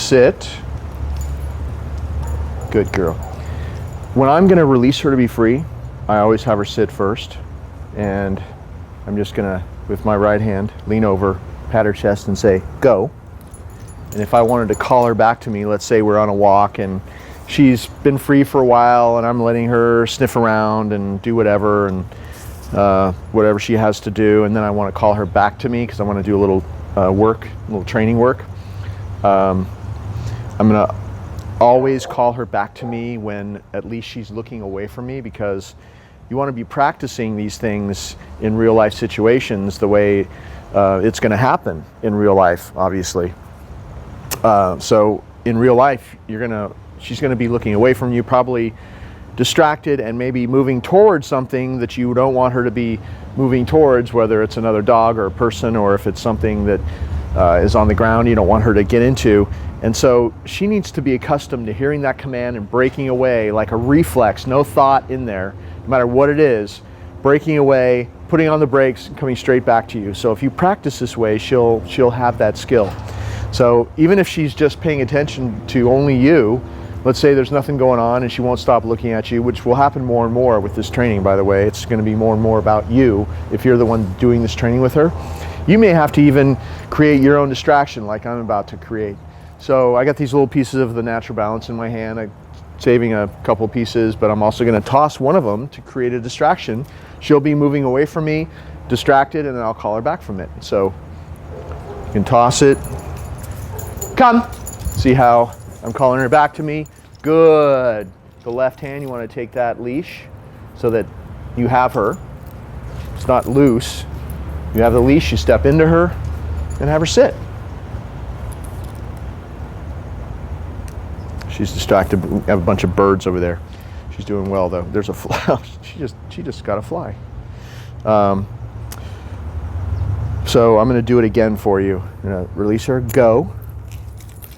sit. Good girl. When I'm going to release her to be free, I always have her sit first. And I'm just going to, with my right hand, lean over, pat her chest and say, go. And if I wanted to call her back to me, let's say we're on a walk and she's been free for a while and I'm letting her sniff around and do whatever and whatever she has to do, and then I want to call her back to me because I want to do a little work, a little training work. I'm going to always call her back to me when at least she's looking away from me, because you want to be practicing these things in real life situations the way it's going to happen in real life, obviously. So in real life, she's going to be looking away from you, probably distracted and maybe moving towards something that you don't want her to be moving towards, whether it's another dog or a person, or if it's something that is on the ground you don't want her to get into. And so she needs to be accustomed to hearing that command and breaking away like a reflex, no thought in there, no matter what it is, breaking away, putting on the brakes, and coming straight back to you. So if you practice this way, she'll have that skill. So even if she's just paying attention to only you, let's say there's nothing going on and she won't stop looking at you, which will happen more and more with this training, by the way. It's going to be more and more about you if you're the one doing this training with her. You may have to even create your own distraction like I'm about to create. So I got these little pieces of the natural balance in my hand. I'm saving a couple pieces, but I'm also going to toss one of them to create a distraction. She'll be moving away from me, distracted, and then I'll call her back from it. So you can toss it. Come. See how I'm calling her back to me? Good. The left hand, you want to take that leash so that you have her. It's not loose. You have the leash, you step into her and have her sit. She's distracted. We have a bunch of birds over there. She's doing well though. There's a fly. she just got a fly. So I'm going to do it again for you. I'm going to release her. Go.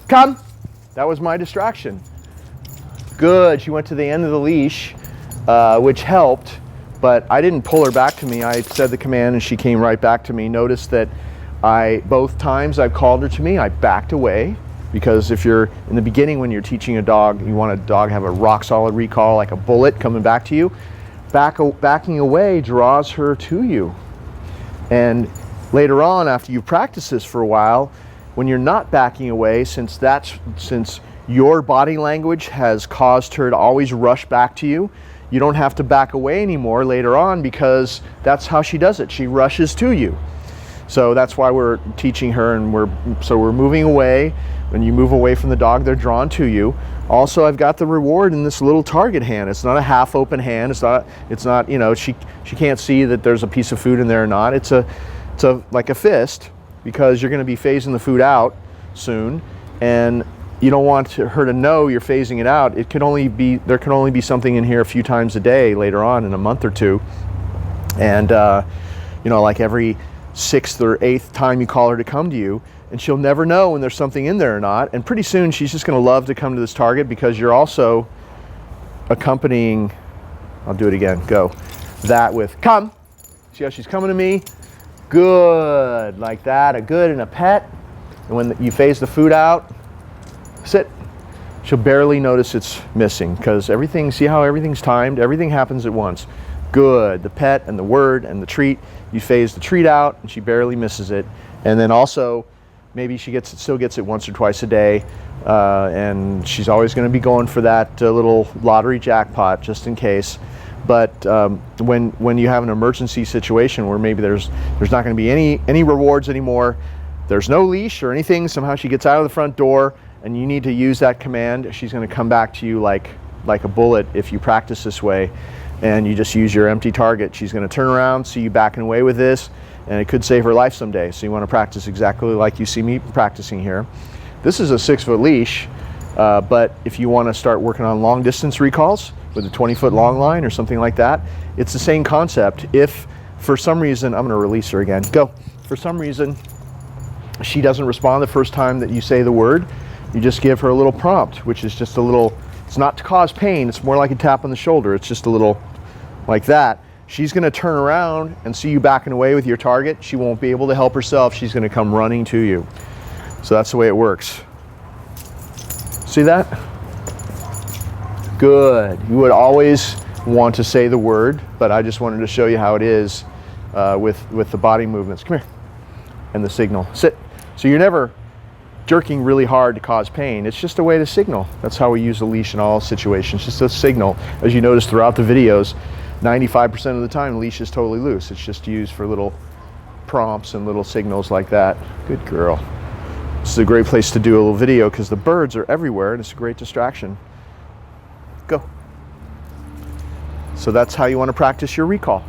Come. That was my distraction. Good. She went to the end of the leash, which helped, but I didn't pull her back to me. I said the command and she came right back to me. Notice that both times I've called her to me, I backed away, because if you're in the beginning when you're teaching a dog, you want a dog to have a rock solid recall, like a bullet coming back to you. Backing away draws her to you. And later on, after you've practiced this for a while, when you're not backing away, since your body language has caused her to always rush back to you, you don't have to back away anymore later on, because that's how she does it. She rushes to you. So that's why we're teaching her, and we're moving away. When you move away from the dog, they're drawn to you. Also, I've got the reward in this little target hand. It's not a half open hand. It's not, you know, she can't see that there's a piece of food in there or not. It's like a fist, because you're going to be phasing the food out soon, and you don't want her to know you're phasing it out. There can only be something in here a few times a day later on in a month or two. And you know, like every 6th or 8th time you call her to come to you, and she'll never know when there's something in there or not. And pretty soon she's just going to love to come to this target, because you're also accompanying, I'll do it again, go, that with come. See how she's coming to me? Good, like that, a good and a pet. And when you phase the food out, sit. She'll barely notice it's missing, because see how everything's timed? Everything happens at once. Good, the pet and the word and the treat. You phase the treat out and she barely misses it. And then also, maybe she still gets it once or twice a day, and she's always going to be going for that little lottery jackpot just in case. But when you have an emergency situation where maybe there's not going to be any rewards anymore, there's no leash or anything, somehow she gets out of the front door and you need to use that command, she's going to come back to you like a bullet if you practice this way, and you just use your empty target. She's going to turn around, see you backing away with this, and it could save her life someday. So you want to practice exactly like you see me practicing here. This is a 6-foot leash, but if you want to start working on long distance recalls with a 20-foot long line or something like that, it's the same concept. If for some reason, I'm going to release her again, go. For some reason, she doesn't respond the first time that you say the word, you just give her a little prompt, which is just a little, it's not to cause pain, it's more like a tap on the shoulder. It's just a little like that. She's going to turn around and see you backing away with your target. She won't be able to help herself. She's going to come running to you. So that's the way it works. See that? Good. You would always want to say the word, but I just wanted to show you how it is with the body movements. Come here. And the signal. Sit. So you're never jerking really hard to cause pain. It's just a way to signal. That's how we use the leash in all situations. Just a signal. As you notice throughout the videos, 95% of the time the leash is totally loose. It's just used for little prompts and little signals like that. Good girl. This is a great place to do a little video because the birds are everywhere and it's a great distraction. Go. So that's how you want to practice your recall.